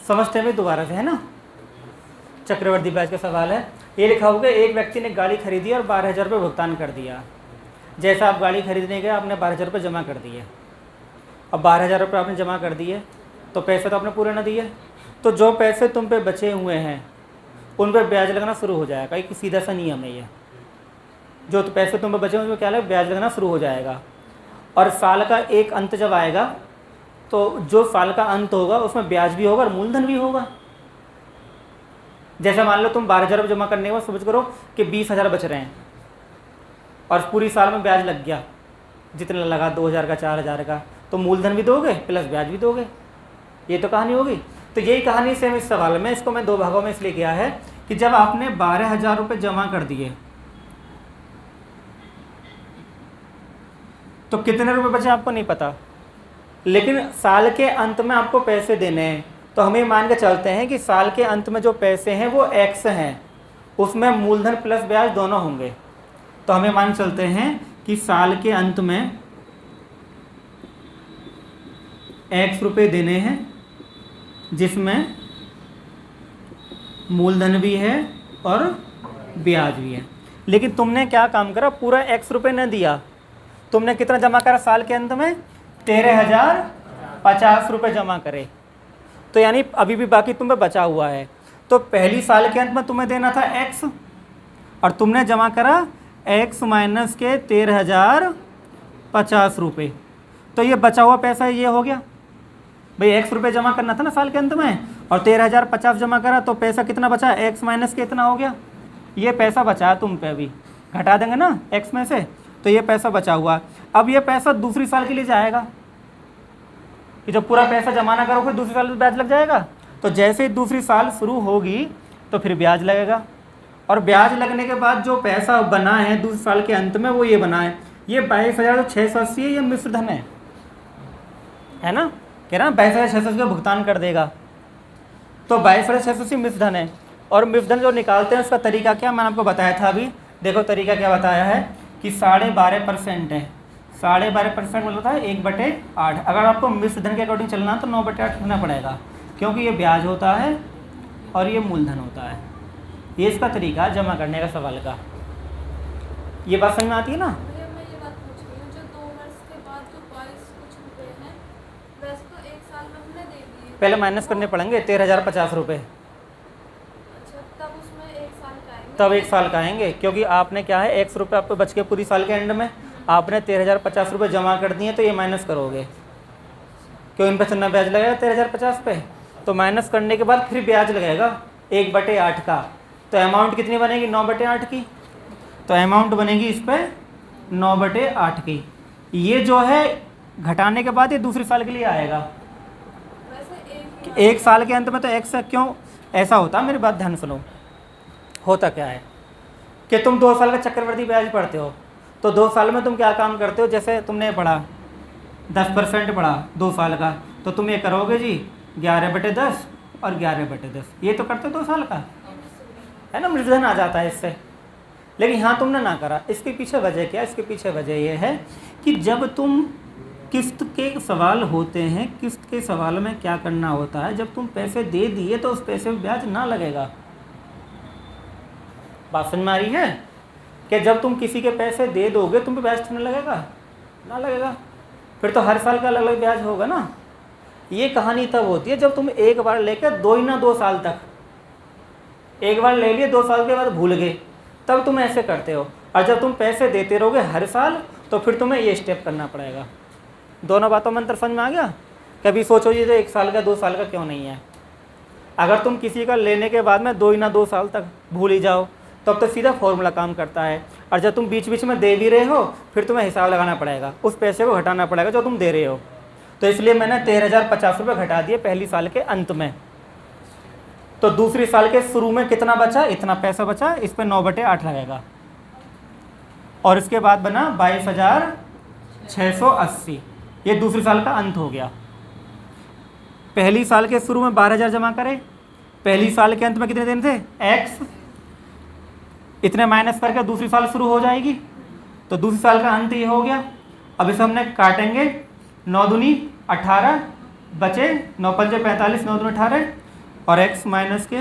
समझते हैं दोबारा से, है ना। चक्रवर्ती ब्याज का सवाल है। ये लिखा होगा एक व्यक्ति ने गाड़ी खरीदी और 12,000 रुपये भुगतान कर दिया। जैसा आप गाड़ी खरीदने गए आपने 12,000 रुपये जमा कर दिए। अब 12,000 रुपये आपने जमा कर दिए तो पैसे तो आपने पूरे ना दिए, तो जो पैसे तुम पे बचे हुए हैं उन पर ब्याज लगना शुरू हो जाएगा। एक सीधा सा नियम है ये। जो तो पैसे तुम पे बचे हुए उन पर क्या लगेगा, ब्याज लगना शुरू हो जाएगा। और साल का एक अंत जब आएगा तो जो साल का अंत होगा उसमें ब्याज भी होगा और मूलधन भी होगा। जैसे मान लो तुम 12,000 रुपये जमा करने के बाद समझ करो कि 20,000 बच रहे हैं और पूरी साल में ब्याज लग गया, जितना लगा 2,000 का 4,000 का, तो मूलधन भी दोगे प्लस ब्याज भी दोगे। ये तो कहानी होगी। तो यही कहानी सेम इस सवाल में, इसको मैं 2 भागों में इसलिए किया है कि जब आपने 12,000 रुपये जमा कर दिए तो कितने रुपए बचे आपको नहीं पता, लेकिन साल के अंत में आपको पैसे देने हैं। तो हमें मान के चलते हैं कि साल के अंत में जो पैसे हैं वो x हैं, उसमें मूलधन प्लस ब्याज दोनों होंगे। तो हमें मान चलते हैं कि साल के अंत में x रुपये देने हैं जिसमें मूलधन भी है और ब्याज भी है। लेकिन तुमने क्या काम करा, पूरा x रुपये न दिया, तुमने कितना जमा करा साल के अंत में 13,050 रुपये जमा करे। तो यानी अभी भी बाकी तुम पे बचा हुआ है। तो पहली साल के अंत में तुम्हें देना था x और तुमने जमा करा x माइनस के 13,050 रुपये। तो ये बचा हुआ पैसा ये हो गया भाई, x रुपये जमा करना था ना साल के अंत में और 13,050 जमा करा, तो पैसा कितना बचा, x माइनस के इतना हो गया। ये पैसा बचा तुम पे, अभी घटा देंगे ना x में से, तो ये पैसा बचा हुआ। अब ये पैसा दूसरी साल के लिए जाएगा कि जब पूरा पैसा जमा ना करो फिर दूसरी साल में ब्याज लग जाएगा। तो जैसे ही दूसरी साल शुरू होगी तो फिर ब्याज लगेगा, और ब्याज लगने के बाद जो पैसा बना है दूसरी साल के अंत में वो ये बना है, ये 22,680 है, ये मिश्र धन है ना, कह रहा 22,680 का भुगतान कर देगा। तो 22,680 मिश्र धन है, और मिश्र धन जो निकालते हैं उसका तरीका क्या मैंने आपको बताया था अभी। देखो तरीका क्या बताया है कि 12.5% है। 12.5% मतलब था 1/8। अगर आपको मिश्र धन के अकॉर्डिंग चलना तो 9/8 रखना पड़ेगा, क्योंकि ये ब्याज होता है और ये मूलधन होता है। ये इसका तरीका है जमा करने का सवाल का। ये बात समझ में आती है ना। मैं ये बात पूछ रही हूँ, जो 2 वर्ष के बाद जो 22 कुछ रुपए हैं वैसे तो 1 साल में हमने दे दिए, पहले माइनस करने पड़ेंगे 13,050 रुपये, अच्छा तब उसमें 1 साल का आएंगे, तब 1 साल का आएंगे। क्योंकि आपने क्या है x रुपये आपको बच के पूरी साल के एंड में आपने 13,050 रुपये जमा कर दिए, तो ये माइनस करोगे, क्यों इन पर चलना ब्याज लगेगा 13,050 पे। तो माइनस करने के बाद फिर ब्याज लगेगा 1/8 का। तो अमाउंट कितनी बनेगी 9/8 की। तो अमाउंट बनेगी इस पर 9/8 की। ये जो है घटाने के बाद ये दूसरी साल के लिए आएगा। वैसे एक साल के अंत में तो x क्यों ऐसा होता, मेरी बात ध्यान सुनो। होता क्या है कि तुम 2 साल का चक्रवृद्धि ब्याज पढ़ते हो, तो 2 साल में तुम क्या काम करते हो, जैसे तुमने पढ़ा 10% पढ़ा 2 साल का, तो तुम ये करोगे जी 11/10 और 11/10, ये तो करते हो 2 साल का, है ना, मूलधन आ जाता है इससे। लेकिन यहाँ तुमने ना करा। इसके पीछे वजह क्या, इसके पीछे वजह यह है कि जब तुम किस्त के सवाल होते हैं, किस्त के सवाल में क्या करना होता है, जब तुम पैसे दे दिए तो उस पैसे में ब्याज ना लगेगा। बात समझ में आ रही है कि जब तुम किसी के पैसे दे दोगे तुम पे ब्याज तो नहीं लगेगा, ना लगेगा, फिर तो हर साल का अलग अलग ब्याज होगा ना। ये कहानी तब होती है जब तुम एक बार लेकर 2 साल तक, एक बार ले लिए 2 साल के बाद भूल गए, तब तुम ऐसे करते हो। और जब तुम पैसे देते रहोगे हर साल तो फिर तुम्हें ये स्टेप करना पड़ेगा। दोनों बातों में अंतर समझ में आ गया। कभी सोचो ये तो 1 साल का 2 साल का क्यों नहीं है। अगर तुम किसी का लेने के बाद में 2 साल तक भूल ही जाओ तब तो सीधा फॉर्मूला काम करता है। और जब तुम बीच बीच में दे भी रहे हो फिर तुम्हें हिसाब लगाना पड़ेगा, उस पैसे को घटाना पड़ेगा जो तुम दे रहे हो। तो इसलिए मैंने 13,050 रुपये घटा दिए पहली साल के अंत में। तो दूसरी साल के शुरू में कितना बचा, इतना पैसा बचा, इस पर 9/8 लगेगा। और इसके बाद बना 22,680, ये दूसरी साल का अंत हो गया। पहली साल के शुरू में 12,000 जमा करें, पहली साल के अंत में कितने दिन थे x, इतने माइनस करके दूसरी साल शुरू हो जाएगी। तो दूसरी साल का अंत ये हो गया। अब इसे हमने काटेंगे, 9 दूनी 18 बचे, 9 पंजे 45, 9 दूनी 18, और x माइनस के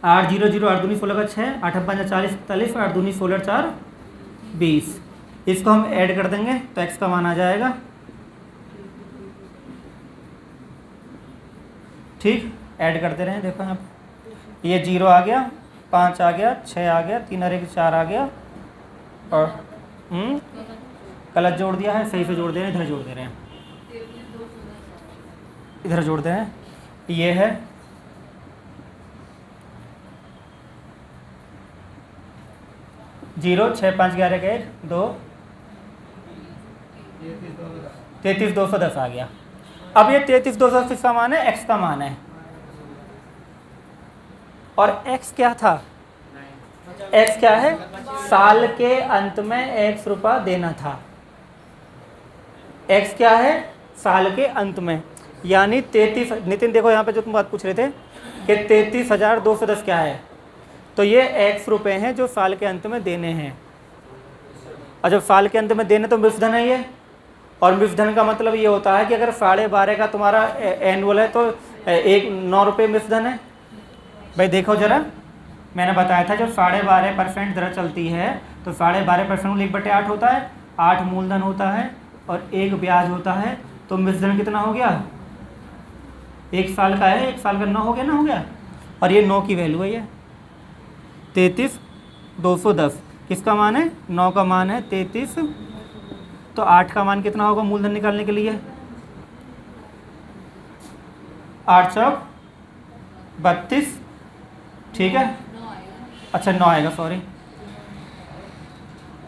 8 0 0 8 दूनी 16 का 6 8 5 40 41 8 दूनी 16 4 20। इसको हम ऐड कर देंगे तो x का मान आ जाएगा, ठीक। ऐड करते रहें, देखो यहाँ ये 0 आ गया, 5 आ गया, 6 आ गया, 3 और 1 4 आ गया, और गलत जोड़ दिया है, सही से जोड़ दे रहे हैं, इधर जोड़ दे रहे हैं, इधर जोड़ दे रहे हैं। ये है 0 6 5 11 का 1 2 33 210 आ गया। अब ये 33 210 किसका मान है? x का मान है। और x क्या था? x क्या है? साल के अंत में x रुपया देना था। x क्या है? साल के अंत में, यानी 33। नितिन देखो यहाँ पे जो तुम बात पूछ रहे थे कि 33,210 क्या है, तो ये x रुपए हैं जो साल के अंत में देने हैं। और जब साल के अंत में देने तो मिश्रधन है ये, और मिश्रधन का मतलब ये होता है कि अगर 12.5 का तुम्हारा एनुअल है तो 9 रुपये मिश्रधन है। भाई देखो जरा, मैंने बताया था जब 12.5% दर चलती है तो 12.5% 1/8 होता है, 8 मूलधन होता है और 1 ब्याज होता है, तो मिश्रधन कितना हो गया? 1 साल का है, 1 साल का 9 हो गया ना, हो गया। और ये 9 की वैल्यू है, ये 33,210 किसका मान है? 9 का मान है 33। तो 8 का मान कितना होगा मूलधन निकालने के लिए? 8 चौक 32, ठीक है। अच्छा 9 आएगा, सॉरी,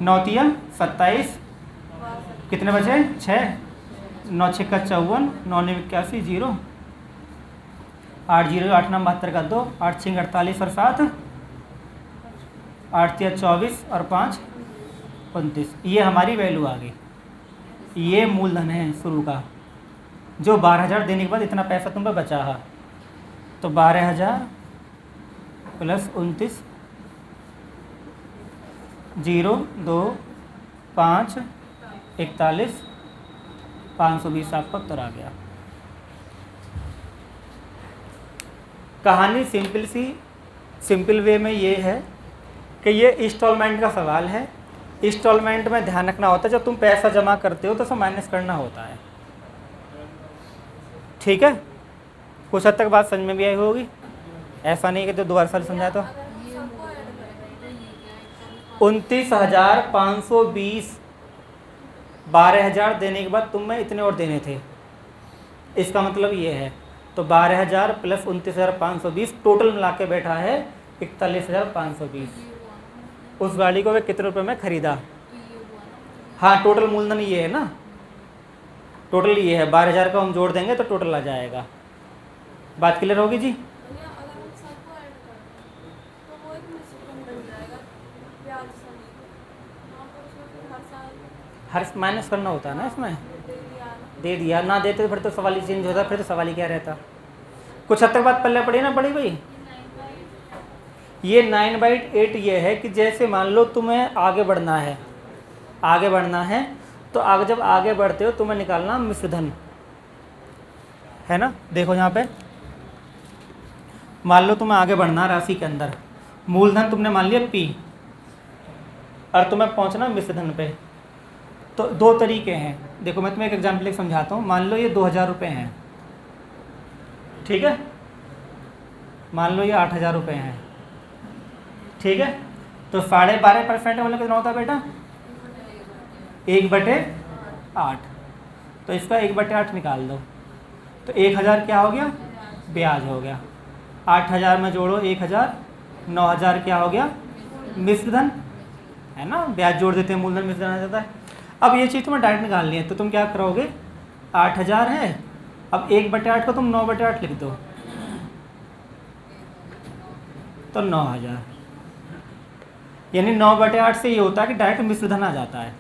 9 तिया 27, कितने बचे? 6, 9 6 का 54, 9 9 81 0, 8 0 8 9 72 का 2, 8 6 48 और 7, 8 3 24 और 5 29। ये हमारी वैल्यू आ गई। ये मूलधन है शुरू का, जो 12,000 देने के बाद इतना पैसा तुम पे बचा है। तो 12,000 प्लस 29 0 2 5 41 520 आपका उत्तर आ गया। कहानी सिंपल वे में ये है कि ये इंस्टॉलमेंट का सवाल है। इंस्टॉलमेंट में ध्यान रखना होता है जब तुम पैसा जमा करते हो तो उसे माइनस करना होता है, ठीक है। कुछ हद तक बात समझ में भी आई होगी, ऐसा नहीं कि तो दोबारा साल समझाया। तो 29,520 12,000 देने के बाद तुम्हें इतने और देने थे, इसका मतलब ये है। तो 12,000 प्लस 29,520 टोटल मिला के बैठा है 41,520। उस गाड़ी को वे कितने रुपए में खरीदा? हाँ, टोटल मूलधन ये है ना, टोटल ये है। 12,000 का हम जोड़ देंगे तो टोटल आ जाएगा। बात क्लियर होगी जी? भैया अगर हम सबको ऐड करें तो वो एक मिश्रण बन जाएगा ब्याज समेत। वहाँ पर उसमें फिर हर साल हर माइनस करना होता है ना, इसमें दे दिया ना। दे दिया, ना देते तो फिर तो सवाल ही चेंज होता, फिर तो सवाल ही क्या रहता। कुछ हद तक बात पल्ले पड़ी ना पड़ी भाई? ये 9/8 ये है कि जैसे मान लो तुम्हें आगे बढ़ना है, तो आगे जब आगे बढ़ते हो तुम्हें निकालना मिश्रधन है ना। देखो यहाँ पे मान लो तुम्हें आगे बढ़ना राशि के अंदर, मूलधन तुमने मान लिया P और तुम्हें पहुँचना मिश्रधन पे। तो 2 तरीके हैं। देखो मैं तुम्हें एक एग्जाम्पल समझाता हूँ। मान लो ये 2,000 रुपये हैं, ठीक है। मान लो ये 8,000 रुपये हैं, ठीक है। तो 12.5% मतलब कितना होता है बेटा? 1/8। तो इसका 1/8 निकाल दो, तो 1,000 क्या हो गया? ब्याज हो गया। 8,000 में जोड़ो 1,000, 9,000 क्या हो गया? मिश्रधन है ना, ब्याज जोड़ देते हैं मूलधन मिश्रधन आ जाता है। अब ये चीज़ तुम्हें डायरेक्ट निकालनी है, तो तुम क्या करोगे? 8,000 है, अब 1/8 को तुम 9/8 लिख दो, तो 9,000। यानी 9/8 से ये होता है कि डायरेक्ट मिश्रधन आ जाता है,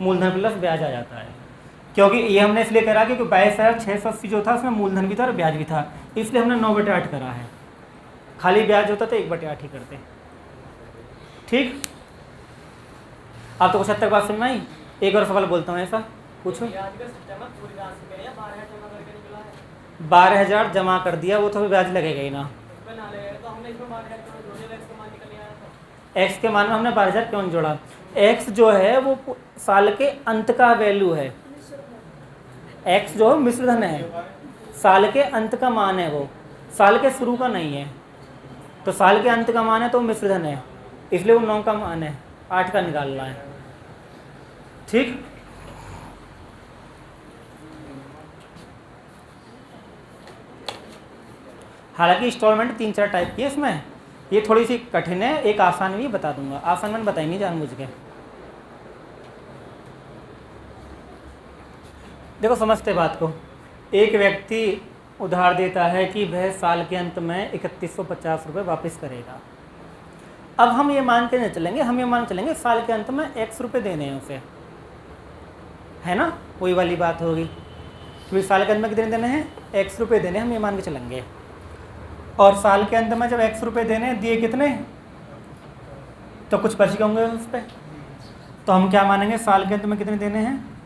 मूलधन प्लस ब्याज आ जाता है। क्योंकि ये हमने इसलिए करा क्योंकि 22,680 जो था उसमें मूलधन भी था और ब्याज भी था, इसलिए हमने 9/8 करा है। खाली ब्याज होता तो 1/8 ही करते, ठीक। आप तो कुछ हद तक बात समझ में आई? एक और सवाल बोलता हूँ, ऐसा पूछो। 12,000 जमा कर दिया, वो तो ब्याज लगेगा ही ना। एक्स के मान में हमने 12,000 क्यों नहीं जोड़ा? एक्स जो है वो साल के अंत का वैल्यू है। एक्स जो मिश्र धन है, साल के अंत का मान है, वो साल के शुरू का नहीं है। तो साल के अंत का मान है तो मिश्र धन है, इसलिए वो 9 का मान है, 8 का निकालना है। ठीक, हालांकि इंस्टॉलमेंट 3-4 टाइप की है इसमें, ये थोड़ी सी कठिन है, एक आसान भी बता दूंगा। आसान मैंने बताई नहीं जानबूझ के। देखो समझते बात को। एक व्यक्ति उधार देता है कि वह साल के अंत में 3150 रुपये वापस करेगा। अब हम ये मान के नहीं चलेंगे, हम ये मान चलेंगे साल के अंत में x रुपये देने हैं उसे, है ना, वही वाली बात होगी। क्योंकि साल के अंत में कितने देने हैं? x रुपये देने, हम ये मान के चलेंगे। और साल के अंत में जब x रुपये देने, दिए कितने, तो कुछ बच गए होंगे उस पर, तो हम क्या मानेंगे? साल के अंत में कितने देने हैं?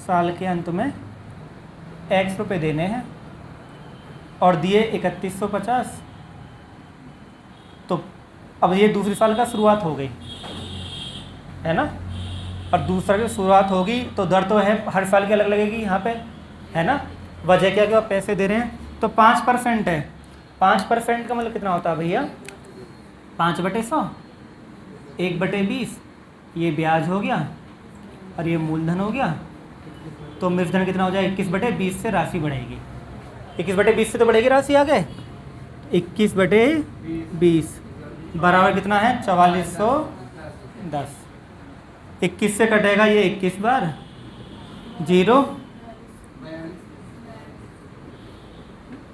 साल के अंत में x रुपये देने हैं और दिए 3150। तो अब ये दूसरी साल का शुरुआत हो गई, है ना, और दूसरा की शुरुआत होगी तो दर तो है हर साल की अलग लगेगी यहाँ पे, है ना। वजह क्या कि आप पैसे दे रहे हैं, तो 5% है। 5% का मतलब कितना होता है भैया? 5/100, 1/20, ये ब्याज हो गया और ये मूलधन हो गया। तो मिश्रधन कितना हो जाए? 21/20 से राशि बढ़ेगी। 21/20 से तो बढ़ेगी राशि आगे, 21/20 बराबर कितना है? 4410। 21 से कटेगा ये 21 बार, 0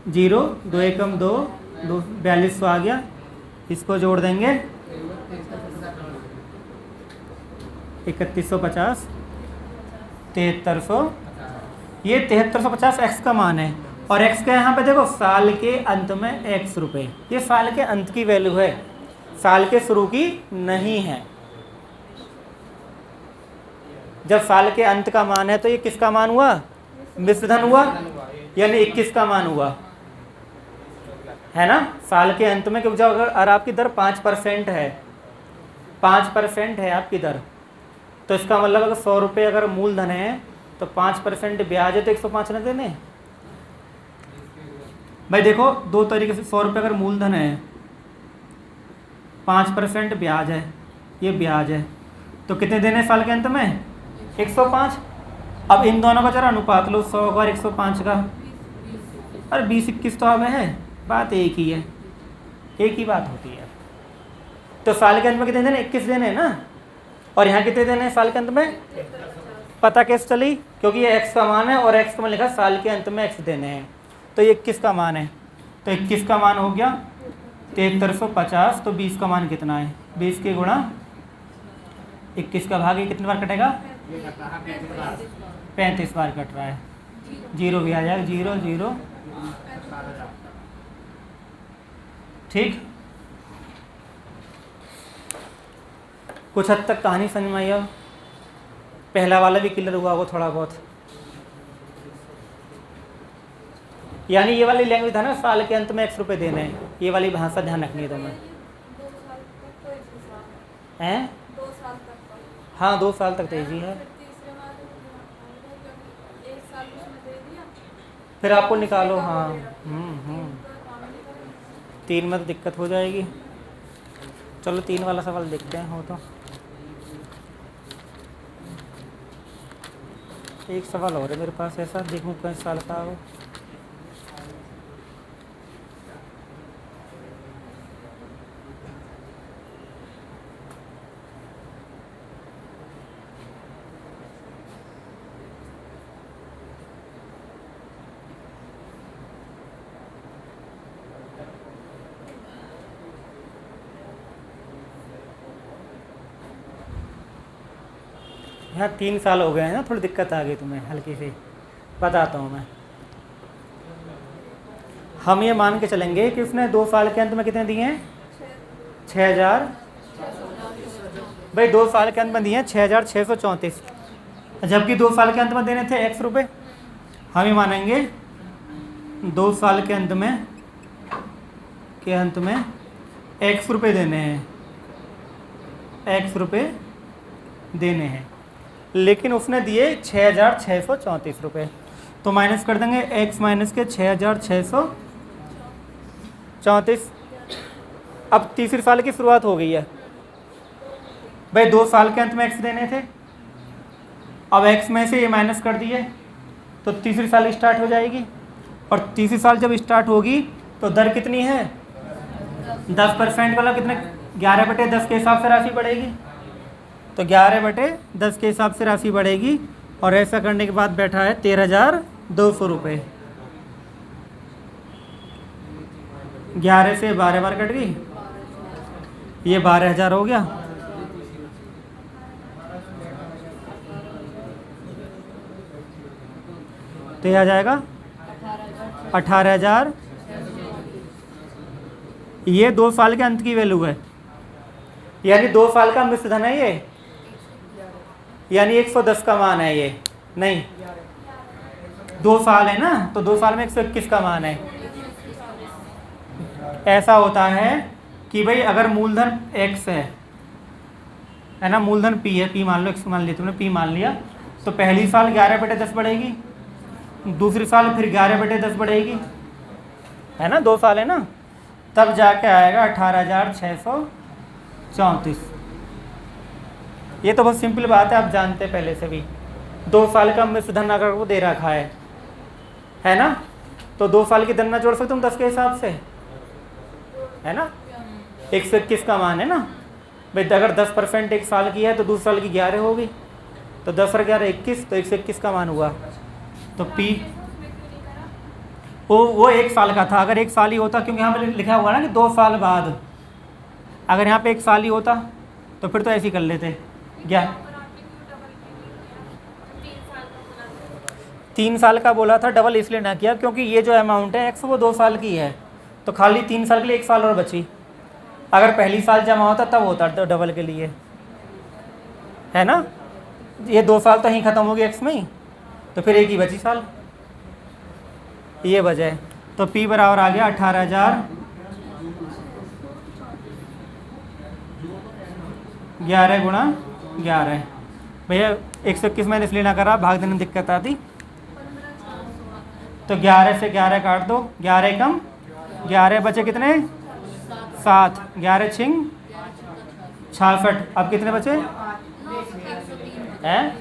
0 2 एकम 2 4200 आ गया। इसको जोड़ देंगे 3150, 7300, ये 7350 एक्स का मान है। और एक्स का यहाँ पे देखो साल के अंत में x रुपये, ये साल के अंत की वैल्यू है, साल के शुरू की नहीं है। जब साल के अंत का मान है तो ये किसका मान हुआ? मिश्रधन हुआ, यानी 21 का मान हुआ, है ना, साल के अंत में। क्योंकि जब अगर आपकी दर 5% है, 5% है आपकी दर, तो इसका मतलब अगर 100 रुपये अगर मूलधन है तो 5% ब्याज है तो 105 न देने। भाई देखो दो तरीके से, 100 रुपये अगर मूलधन है, 5% ब्याज है, ये ब्याज है, तो कितने देने साल के अंत में? 105। अब इन दोनों का जरा अनुपात लो, 100 और 105 का, अरे 20-21 तो अब है, बात एक ही है, एक ही बात होती है। तो साल के अंत में कितने देने? 21 देने हैं ना, और यहाँ कितने देने हैं साल के अंत में? पता कैसे चली? क्योंकि ये x का मान है और x का मान लिखा साल के अंत में x देने हैं, तो ये 21 का मान है, तो 21 का मान हो गया 7350। तो 20 का मान कितना है? 20 के गुणा 21 का भाग, ये कितने बार कटेगा? 35 बार कट रहा है, 0 भी आ जाएगा, 0 0। ठीक, कुछ हद तक कहानी समझ में आई हो? पहला वाला भी क्लियर हुआ वो थोड़ा बहुत, यानी ये वाली लैंग्वेज था ना, साल के अंत में x रुपये देने हैं, ये वाली भाषा ध्यान रखनी है तुम्हें। 2 साल तक तो इसी साल हैं? 2 साल तक तो। हाँ 2 साल तक तेजी है, फिर तीसरे वाले में 1 साल उसमें दे दिया, फिर आपको निकालो। हाँ तो काम नहीं करेंगे। 3 में तो दिक्कत हो जाएगी। चलो 3 वाला सवाल देखते हैं, हो तो एक सवाल और है मेरे पास ऐसा, देखूँ किस साल का हो। यहाँ 3 साल हो गए हैं ना, थोड़ी दिक्कत आ गई तुम्हें हल्की सी, बताता हूँ मैं। हम ये मान के चलेंगे कि उसने 2 साल के अंत में कितने दिए हैं? 6000। भाई 2 साल के अंत में दिए हैं 6634, जबकि 2 साल के अंत में देने थे x रुपये। हम ये मानेंगे 2 साल के अंत में x रुपये देने हैं, x रुपये देने हैं, लेकिन उसने दिए 6,634 रुपये। तो माइनस कर देंगे x माइनस के 6,634। अब तीसरे साल की शुरुआत हो गई है भाई, 2 साल के अंत में x देने थे, अब x में से ये माइनस कर दिए तो तीसरी साल स्टार्ट हो जाएगी, और तीसरी साल जब स्टार्ट होगी तो दर कितनी है 10% वाला, कितने 11/10 के हिसाब से राशि बढ़ेगी, तो 11/10 के हिसाब से राशि बढ़ेगी। और ऐसा करने के बाद बैठा है 13,200 रुपये। 11 से 12 बार कट गई, ये 12,000 हो गया। तो यह आ जाएगा 18,000। ये 2 साल के अंत की वैल्यू है, यानी 2 साल का मिश्र धन है ये, यानी 110 का मान है ये, नहीं 2 साल है ना, तो 2 साल में 121 का मान है। ऐसा होता है कि भाई अगर मूलधन x है ना, मूलधन p है, p मान लो, x मान लिया तुमने, p मान लिया, तो पहली साल 11/10 बढ़ेगी, दूसरी साल फिर 11/10 बढ़ेगी, है ना, 2 साल है ना, तब जाके आएगा 18,634। ये तो बहुत सिंपल बात है, आप जानते हैं पहले से भी। 2 साल का मिश्र धन अगर वो दे रखा है ना, तो 2 साल की धन जोड़ सकते हो 10 के हिसाब से, है ना, 121 का मान है ना भाई। अगर 10% 1 साल की है तो दूसरे साल की 11 होगी, तो 10 और 11 21, तो 121 का मान हुआ। तो P वो 1 साल का था, अगर 1 साल ही होता, क्योंकि यहाँ पे लिखा हुआ ना कि 2 साल बाद, अगर यहाँ पे 1 साल ही होता तो फिर तो ऐसे ही कर लेते। 3 साल का बोला था, डबल इसलिए ना किया क्योंकि ये जो अमाउंट है x वो 2 साल की है, तो खाली 3 साल के लिए 1 साल और बची। अगर पहली साल जमा होता तब होता तो डबल के लिए, है ना, ये 2 साल तो यहीं ख़त्म हो गई x में ही, तो फिर एक ही बची साल, ये वजह है। तो P बराबर आ गया 18,000 11 गुणा 11। भैया 121 मैंने इसलिए ना करा, भाग देने में दिक्कत आती, तो 11 से 11 काट दो, 11 कम 11 बचे कितने 7, 11 छिंग 66। अब कितने बचे हैं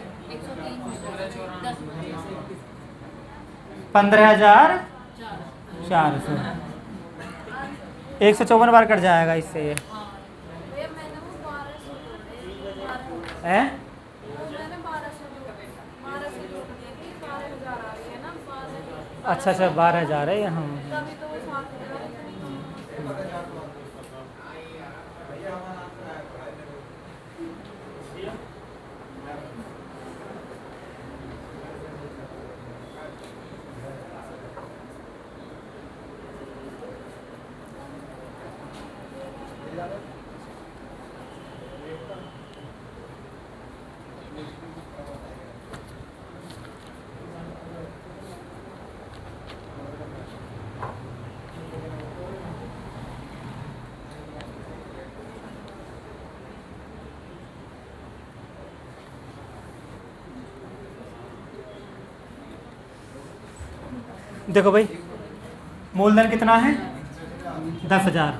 15,400। 154 बार कट जाएगा इससे ये, है। अच्छा 12,000 है यहाँ। देखो भाई, मूलधन कितना है 10,000,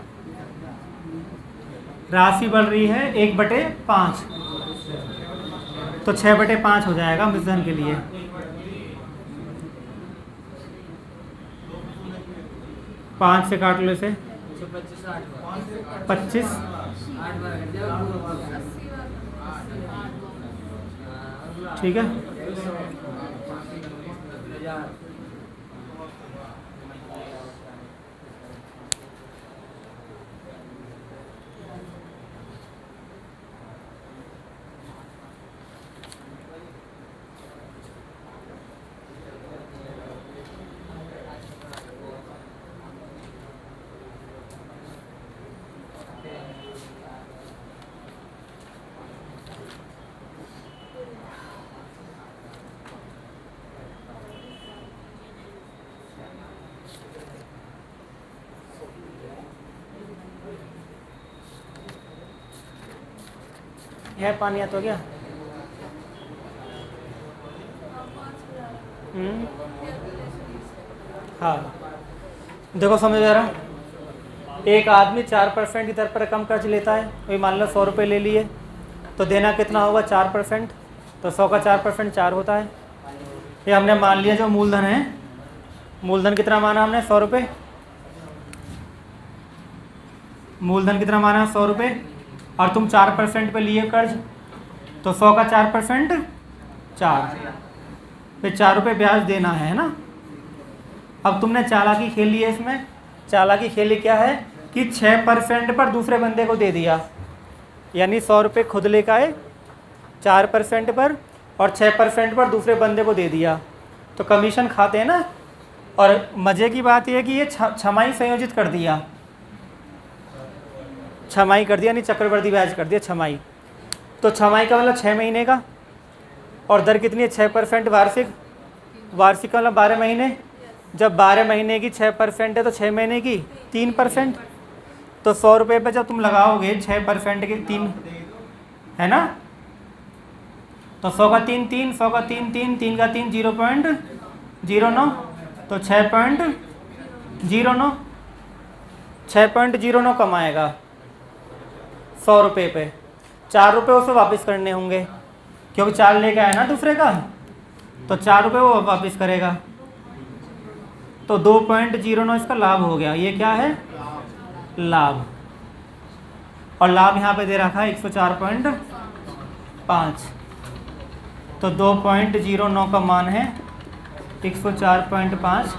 राशि बढ़ रही है 1/5, तो 6/5 हो जाएगा मिश्रण के लिए। पाँच से काट लो इसे, 25, ठीक है। है पानी, या तो क्या? हाँ 5,000 हम्म, कैलकुलेशन। हाँ देखो समझ आ रहा। एक आदमी 4% की दर पर रकम कर्ज लेता है, वही मान लो 100 रुपये ले लिए, तो देना कितना होगा 4%, तो 100 का 4% 4 होता है। ये हमने मान लिया जो मूलधन है, मूलधन कितना माना हमने 100 रुपये, मूलधन कितना माना 100 रुपये, और तुम 4% पे लिए कर्ज, तो 100 का 4% 4, फिर 4 रुपये ब्याज देना है ना। अब तुमने चालाकी खेली है इसमें। चालाकी खेली क्या है कि 6% पर दूसरे बंदे को दे दिया, यानी 100 रुपये खुद लेकर आए 4% पर, और 6% पर दूसरे बंदे को दे दिया, तो कमीशन खाते हैं ना। और मज़े की बात यह है कि ये छमाही संयोजित कर दिया, छमाही कर दिया, नहीं चक्रवर्ती ब्याज कर दिया छमाही। तो छमाही का मतलब 6 महीने का, और दर कितनी है 6% वार्षिक, वार्षिक का मतलब 12 महीने। जब 12 महीने की 6% है तो 6 महीने की 3%, तो 100 रुपये पे जब तुम लगाओगे 6% के 3 है ना, तो 100 का 3 3, 100 का 3 3, 3 का 3 0.09, तो 6.09, 6.09 कमाएगा 100 रुपये पे। 4 रुपये उसे वापस करने होंगे, क्योंकि 4 लेके आया ना दूसरे का, तो 4 रुपये वो वापस करेगा, तो 2.09 इसका लाभ हो गया। ये क्या है? लाभ। और लाभ यहाँ पे दे रखा है 104.5, तो 2.09 का मान है 104.5,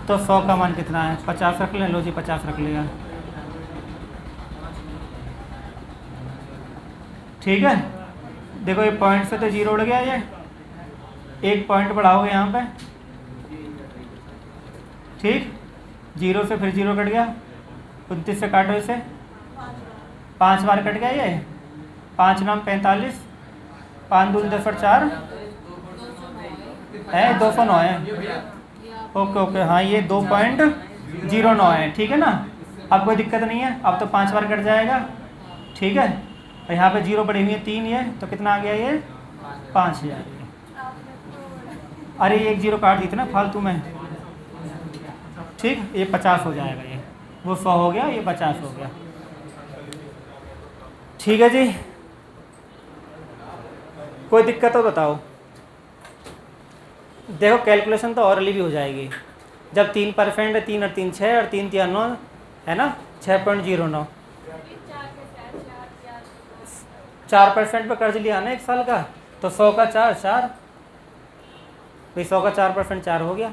तो 100 का मान कितना है 50 रख लें। लो जी 50 रख लिया, ठीक है। देखो ये पॉइंट से तो जीरो उड़ गया, ये एक पॉइंट बढ़ाओगे यहाँ पे, ठीक, 0 से फिर 0 कट गया, 29 से काटो इसे, 5 बार कट गया ये, 5 नाम 45, 5 दूनी 10 और 4 है 209 है। ओके ओके, हाँ ये 2.09 है, ठीक है ना। अब कोई दिक्कत नहीं है, अब तो 5 बार कट जाएगा, ठीक है। और यहाँ पे 0 बढ़ी हुई है 3, ये तो कितना आ गया ये 5000। अरे ये एक 0 काट दी थी ना फालतू में, ठीक, ये 50 हो जाएगा, ये वो 100 हो गया, ये 50 हो गया, ठीक है जी। कोई दिक्कत हो बताओ। देखो कैलकुलेशन तो औरली भी हो जाएगी, जब 3% है, 3 और 3 6 और 3 3 9 है ना, 6.09, 4% पर कर्ज लिया ना 1 साल का, तो 100 का 4 4, भाई 100 का 4% 4 हो गया।